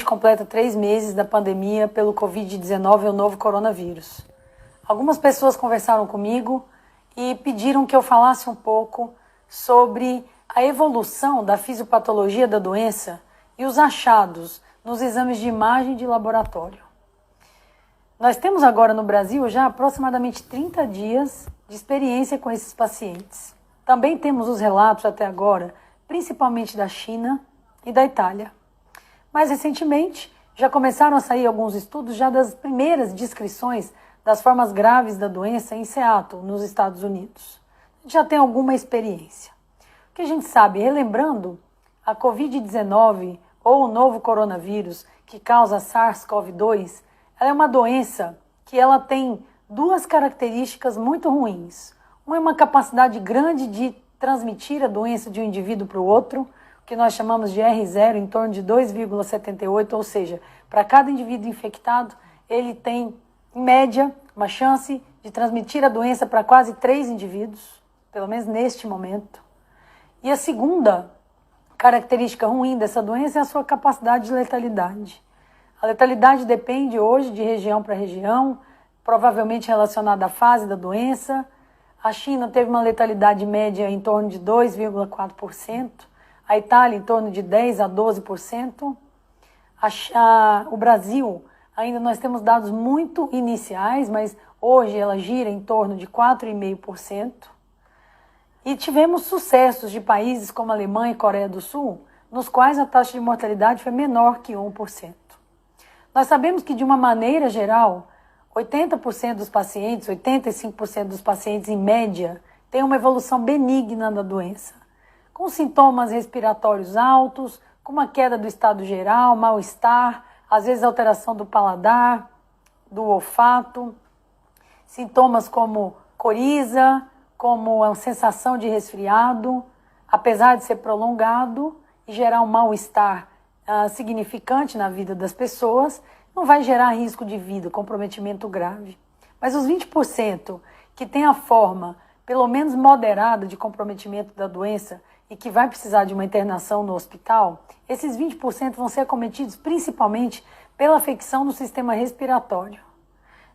gente completa 3 meses da pandemia pelo Covid-19 e o novo coronavírus. Algumas pessoas conversaram comigo e pediram que eu falasse um pouco sobre a evolução da fisiopatologia da doença e os achados nos exames de imagem de laboratório. Nós temos agora no Brasil já aproximadamente 30 dias de experiência com esses pacientes. Também temos os relatos até agora, principalmente da China e da Itália. Mais recentemente, já começaram a sair alguns estudos já das primeiras descrições das formas graves da doença em Seattle, nos Estados Unidos. A gente já tem alguma experiência. O que a gente sabe, relembrando, a Covid-19 ou o novo coronavírus que causa SARS-CoV-2, ela é uma doença que ela tem duas características muito ruins. Uma é uma capacidade grande de transmitir a doença de um indivíduo para o outro, que nós chamamos de R0, em torno de 2,78, ou seja, para cada indivíduo infectado, ele tem, em média, uma chance de transmitir a doença para quase 3 indivíduos, pelo menos neste momento. E a segunda característica ruim dessa doença é a sua capacidade de letalidade. A letalidade depende hoje de região para região, provavelmente relacionada à fase da doença. A China teve uma letalidade média em torno de 2,4%, a Itália em torno de 10% a 12%. O Brasil, ainda nós temos dados muito iniciais, mas hoje ela gira em torno de 4,5%. E tivemos sucessos de países como Alemanha e Coreia do Sul, nos quais a taxa de mortalidade foi menor que 1%. Nós sabemos que, de uma maneira geral, 80% dos pacientes, 85% dos pacientes, em média, têm uma evolução benigna da doença, com sintomas respiratórios altos, com uma queda do estado geral, mal-estar, às vezes alteração do paladar, do olfato, sintomas como coriza, como a sensação de resfriado, apesar de ser prolongado e gerar um mal-estar significante na vida das pessoas, não vai gerar risco de vida, comprometimento grave. Mas os 20% que tem a forma, pelo menos moderada, de comprometimento da doença e que vai precisar de uma internação no hospital, esses 20% vão ser acometidos principalmente pela afecção no sistema respiratório.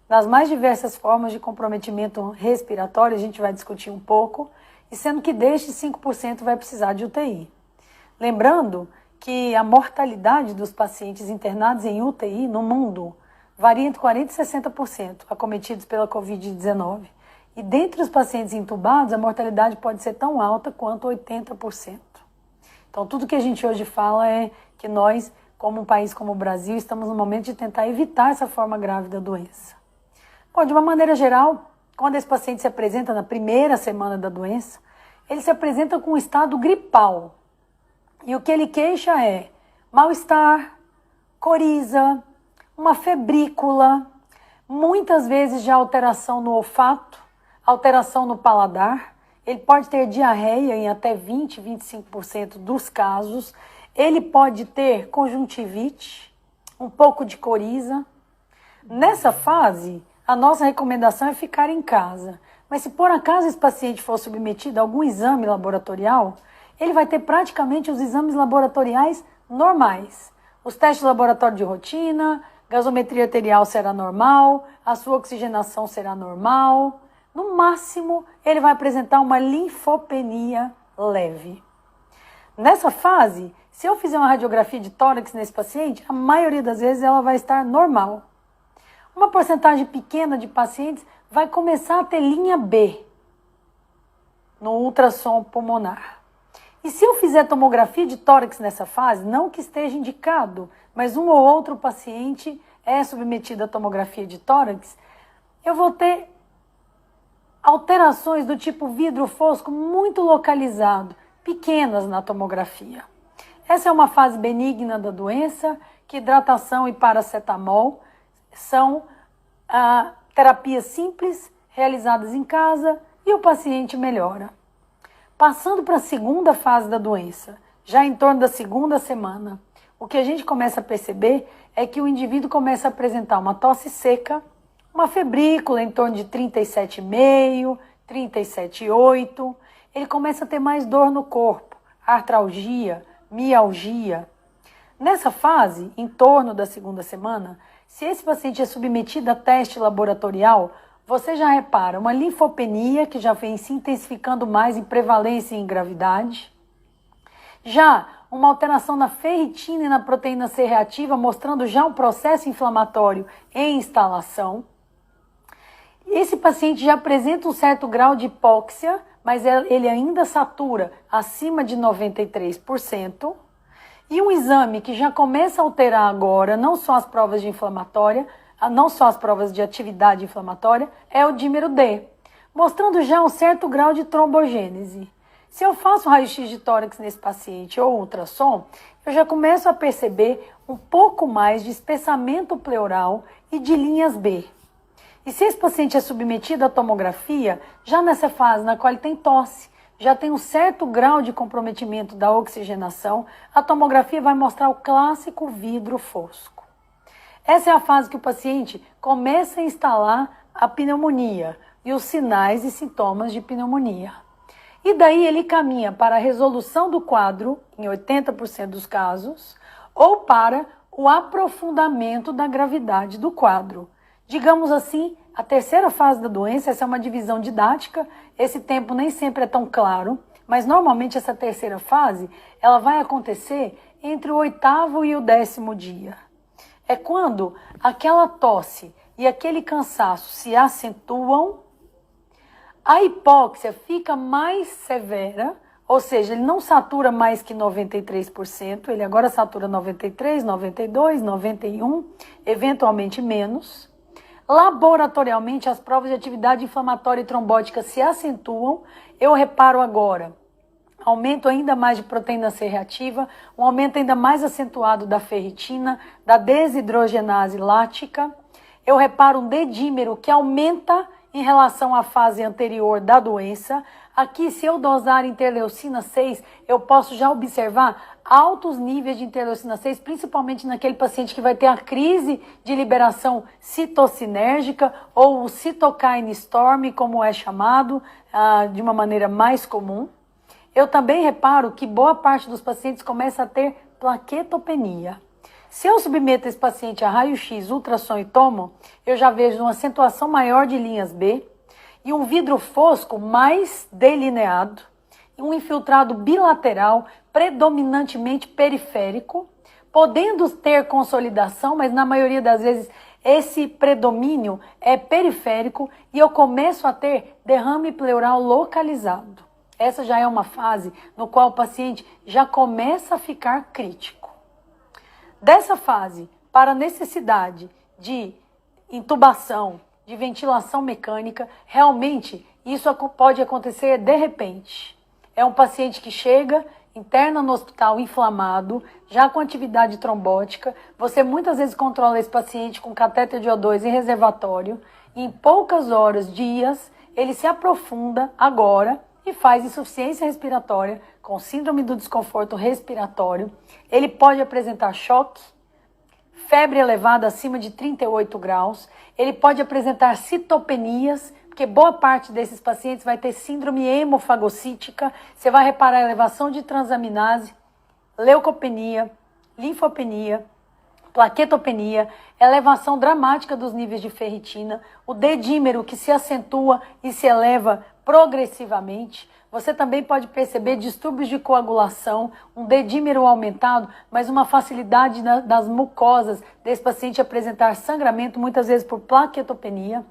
Nas mais diversas formas de comprometimento respiratório, a gente vai discutir um pouco, e sendo que destes 5% vai precisar de UTI. Lembrando que a mortalidade dos pacientes internados em UTI no mundo varia entre 40% e 60% acometidos pela Covid-19. E dentre os pacientes entubados, a mortalidade pode ser tão alta quanto 80%. Então, tudo que a gente hoje fala é que nós, como um país como o Brasil, estamos no momento de tentar evitar essa forma grave da doença. Bom, de uma maneira geral, quando esse paciente se apresenta na primeira semana da doença, ele se apresenta com um estado gripal. E o que ele queixa é mal-estar, coriza, uma febrícula, muitas vezes já alteração no olfato, alteração no paladar. Ele pode ter diarreia em até 20, 25% dos casos. Ele pode ter conjuntivite, um pouco de coriza. Nessa fase, a nossa recomendação é ficar em casa. Mas se por acaso esse paciente for submetido a algum exame laboratorial, ele vai ter praticamente os exames laboratoriais normais. Os testes de laboratório de rotina, gasometria arterial será normal, a sua oxigenação será normal. No máximo, ele vai apresentar uma linfopenia leve. Nessa fase, se eu fizer uma radiografia de tórax nesse paciente, a maioria das vezes ela vai estar normal. Uma porcentagem pequena de pacientes vai começar a ter linha B no ultrassom pulmonar. E se eu fizer tomografia de tórax nessa fase, não que esteja indicado, mas um ou outro paciente é submetido à tomografia de tórax, eu vou ter alterações do tipo vidro fosco muito localizado, pequenas na tomografia. Essa é uma fase benigna da doença, que hidratação e paracetamol são terapias simples, realizadas em casa, e o paciente melhora. Passando para a segunda fase da doença, já em torno da segunda semana, o que a gente começa a perceber é que o indivíduo começa a apresentar uma tosse seca, uma febrícula em torno de 37,5, 37,8. Ele começa a ter mais dor no corpo, artralgia, mialgia. Nessa fase, em torno da segunda semana, se esse paciente é submetido a teste laboratorial, você já repara uma linfopenia que já vem se intensificando mais em prevalência e em gravidade. Já uma alteração na ferritina e na proteína C reativa, mostrando já um processo inflamatório em instalação. Esse paciente já apresenta um certo grau de hipóxia, mas ele ainda satura acima de 93%. E um exame que já começa a alterar agora, não só as provas de inflamatória, não só as provas de atividade inflamatória, é o dímero D, mostrando já um certo grau de trombogênese. Se eu faço raio-x de tórax nesse paciente ou ultrassom, eu já começo a perceber um pouco mais de espessamento pleural e de linhas B. E se esse paciente é submetido à tomografia, já nessa fase na qual ele tem tosse, já tem um certo grau de comprometimento da oxigenação, a tomografia vai mostrar o clássico vidro fosco. Essa é a fase que o paciente começa a instalar a pneumonia e os sinais e sintomas de pneumonia. E daí ele caminha para a resolução do quadro, em 80% dos casos, ou para o aprofundamento da gravidade do quadro. Digamos assim, a terceira fase da doença, essa é uma divisão didática, esse tempo nem sempre é tão claro, mas normalmente essa terceira fase, ela vai acontecer entre o 8º e o 10º dia. É quando aquela tosse e aquele cansaço se acentuam, a hipóxia fica mais severa, ou seja, ele não satura mais que 93%, ele agora satura 93%, 92%, 91%, eventualmente menos. Laboratorialmente, as provas de atividade inflamatória e trombótica se acentuam. Eu reparo agora aumento ainda mais de proteína C reativa, um aumento ainda mais acentuado da ferritina, da desidrogenase lática. Eu reparo um D-dímero que aumenta em relação à fase anterior da doença. Aqui, se eu dosar interleucina 6, eu posso já observar altos níveis de interleucina 6, principalmente naquele paciente que vai ter a crise de liberação citocinérgica ou o cytokine storm, como é chamado, de uma maneira mais comum. Eu também reparo que boa parte dos pacientes começa a ter plaquetopenia. Se eu submeto esse paciente a raio-x, ultrassom e tomo, eu já vejo uma acentuação maior de linhas B e um vidro fosco mais delineado, e um infiltrado bilateral, predominantemente periférico, podendo ter consolidação, mas na maioria das vezes esse predomínio é periférico e eu começo a ter derrame pleural localizado. Essa já é uma fase no qual o paciente já começa a ficar crítico. Dessa fase para a necessidade de intubação, de ventilação mecânica, realmente isso pode acontecer de repente. É um paciente que chega, interna no hospital inflamado, já com atividade trombótica. Você muitas vezes controla esse paciente com catéter de O2 em reservatório. E em poucas horas, dias, ele se aprofunda agora e faz insuficiência respiratória com síndrome do desconforto respiratório. Ele pode apresentar choque, febre elevada acima de 38 graus. Ele pode apresentar citopenias, porque boa parte desses pacientes vai ter síndrome hemofagocítica. Você vai reparar a elevação de transaminase, leucopenia, linfopenia, plaquetopenia, elevação dramática dos níveis de ferritina, o D-dímero que se acentua e se eleva progressivamente. Você também pode perceber distúrbios de coagulação, um D-dímero aumentado, mas uma facilidade das mucosas desse paciente apresentar sangramento, muitas vezes por plaquetopenia.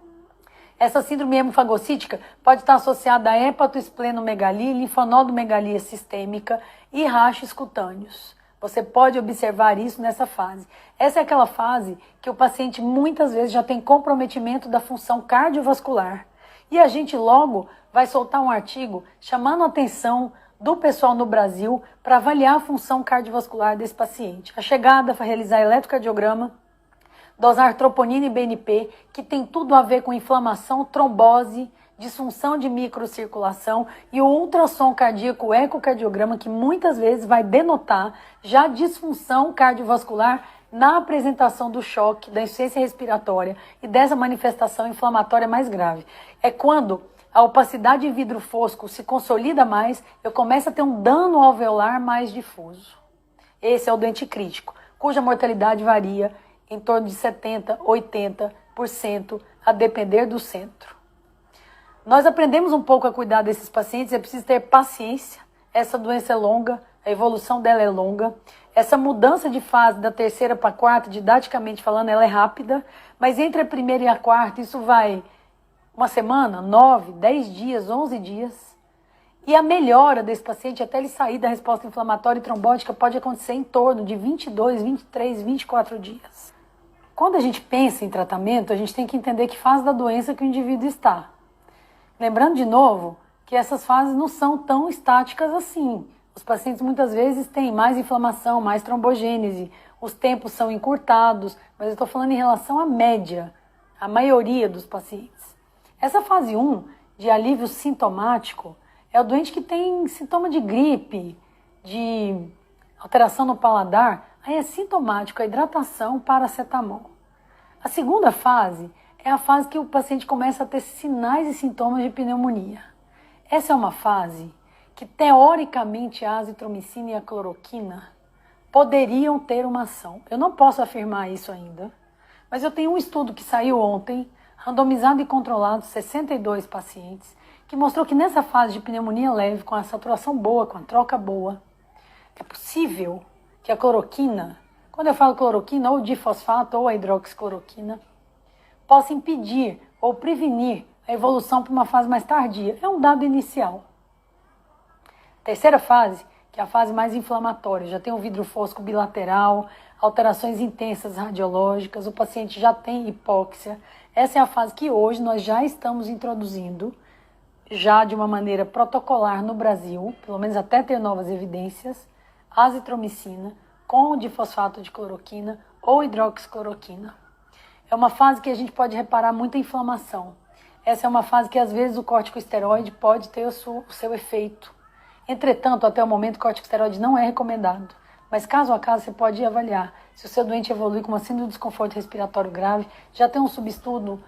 Essa síndrome hemofagocítica pode estar associada a hepatoesplenomegalia, linfonodomegalia sistêmica e rachos cutâneos. Você pode observar isso nessa fase. Essa é aquela fase que o paciente muitas vezes já tem comprometimento da função cardiovascular. E a gente logo vai soltar um artigo chamando a atenção do pessoal no Brasil para avaliar a função cardiovascular desse paciente. A chegada foi realizar eletrocardiograma, dosar troponina e BNP, que tem tudo a ver com inflamação, trombose, disfunção de microcirculação, e o ultrassom cardíaco, o ecocardiograma, que muitas vezes vai denotar já disfunção cardiovascular na apresentação do choque, da insuficiência respiratória e dessa manifestação inflamatória mais grave. É quando a opacidade em vidro fosco se consolida mais, eu começo a ter um dano alveolar mais difuso. Esse é o doente crítico. cuja mortalidade varia em torno de 70%, 80%, a depender do centro. Nós aprendemos um pouco a cuidar desses pacientes, é preciso ter paciência. Essa doença é longa, a evolução dela é longa. Essa mudança de fase da terceira para a quarta, didaticamente falando, ela é rápida, mas entre a primeira e a quarta, isso vai uma semana, 9, 10 dias, 11 dias. E a melhora desse paciente, até ele sair da resposta inflamatória e trombótica, pode acontecer em torno de 22, 23, 24 dias. Quando a gente pensa em tratamento, a gente tem que entender que fase da doença que o indivíduo está. Lembrando de novo que essas fases não são tão estáticas assim. Os pacientes muitas vezes têm mais inflamação, mais trombogênese, os tempos são encurtados, mas eu estou falando em relação à média, a maioria dos pacientes. Essa fase 1, de alívio sintomático, é o doente que tem sintoma de gripe, de alteração no paladar, aí é sintomático, a hidratação, paracetamol. A segunda fase é a fase que o paciente começa a ter sinais e sintomas de pneumonia. Essa é uma fase que, teoricamente, a azitromicina e a cloroquina poderiam ter uma ação. Eu não posso afirmar isso ainda, mas eu tenho um estudo que saiu ontem, randomizado e controlado, 62 pacientes, que mostrou que nessa fase de pneumonia leve, com a saturação boa, com a troca boa, é possível que a cloroquina, quando eu falo cloroquina, ou difosfato ou a hidroxicloroquina, possa impedir ou prevenir a evolução para uma fase mais tardia. É um dado inicial. Terceira fase, que é a fase mais inflamatória, já tem o vidro fosco bilateral, alterações intensas radiológicas, o paciente já tem hipóxia. Essa é a fase que hoje nós já estamos introduzindo, já de uma maneira protocolar no Brasil, pelo menos até ter novas evidências, azitromicina com difosfato de cloroquina ou hidroxicloroquina. É uma fase que a gente pode reparar muita inflamação. Essa é uma fase que às vezes o corticosteroide pode ter o seu efeito. Entretanto, até o momento o corticosteroide não é recomendado. Mas caso a caso você pode avaliar. Se o seu doente evolui com uma síndrome de desconforto respiratório grave, já tem um subestudo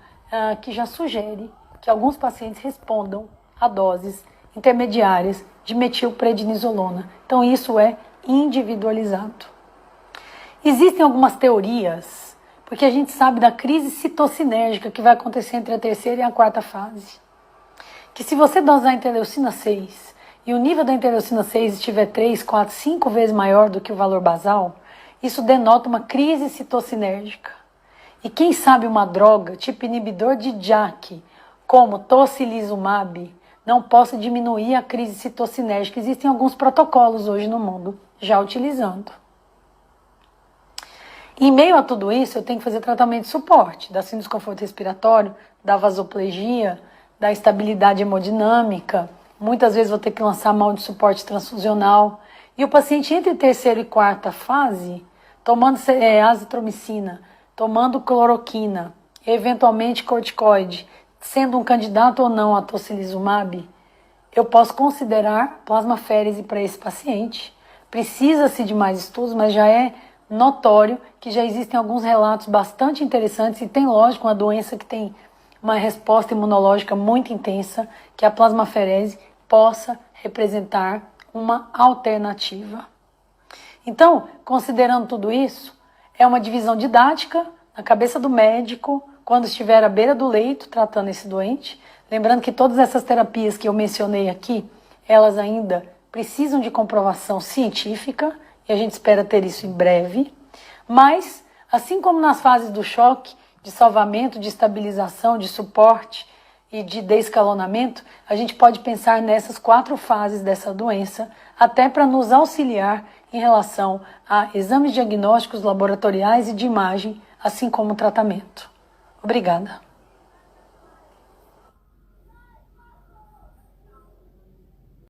que já sugere que alguns pacientes respondam a doses intermediárias de metilprednisolona. Então isso é individualizado. Existem algumas teorias, porque a gente sabe da crise citocinérgica que vai acontecer entre a terceira e a quarta fase. Que se você dosar interleucina 6 e o nível da interleucina 6 estiver 3, 4, 5 vezes maior do que o valor basal, isso denota uma crise citocinérgica. E quem sabe uma droga, tipo inibidor de JAK, como tocilizumab, não possa diminuir a crise citocinérgica. Existem alguns protocolos hoje no mundo já utilizando. Em meio a tudo isso, eu tenho que fazer tratamento de suporte, da síndrome de desconforto respiratório, da vasoplegia, da estabilidade hemodinâmica. Muitas vezes vou ter que lançar mão de suporte transfusional. E o paciente entre terceira e quarta fase, tomando azitromicina, tomando cloroquina, eventualmente corticoide, sendo um candidato ou não a tocilizumab, eu posso considerar plasmaférese para esse paciente. Precisa-se de mais estudos, mas já é notório que já existem alguns relatos bastante interessantes e tem, lógico, uma doença que tem uma resposta imunológica muito intensa, que a plasmaférese possa representar uma alternativa. Então, considerando tudo isso, é uma divisão didática na cabeça do médico, quando estiver à beira do leito tratando esse doente. Lembrando que todas essas terapias que eu mencionei aqui, elas ainda precisam de comprovação científica, e a gente espera ter isso em breve. Mas, assim como nas fases do choque, de salvamento, de estabilização, de suporte e de descalonamento, a gente pode pensar nessas 4 fases dessa doença, até para nos auxiliar em relação a exames diagnósticos laboratoriais e de imagem, assim como o tratamento. Obrigada.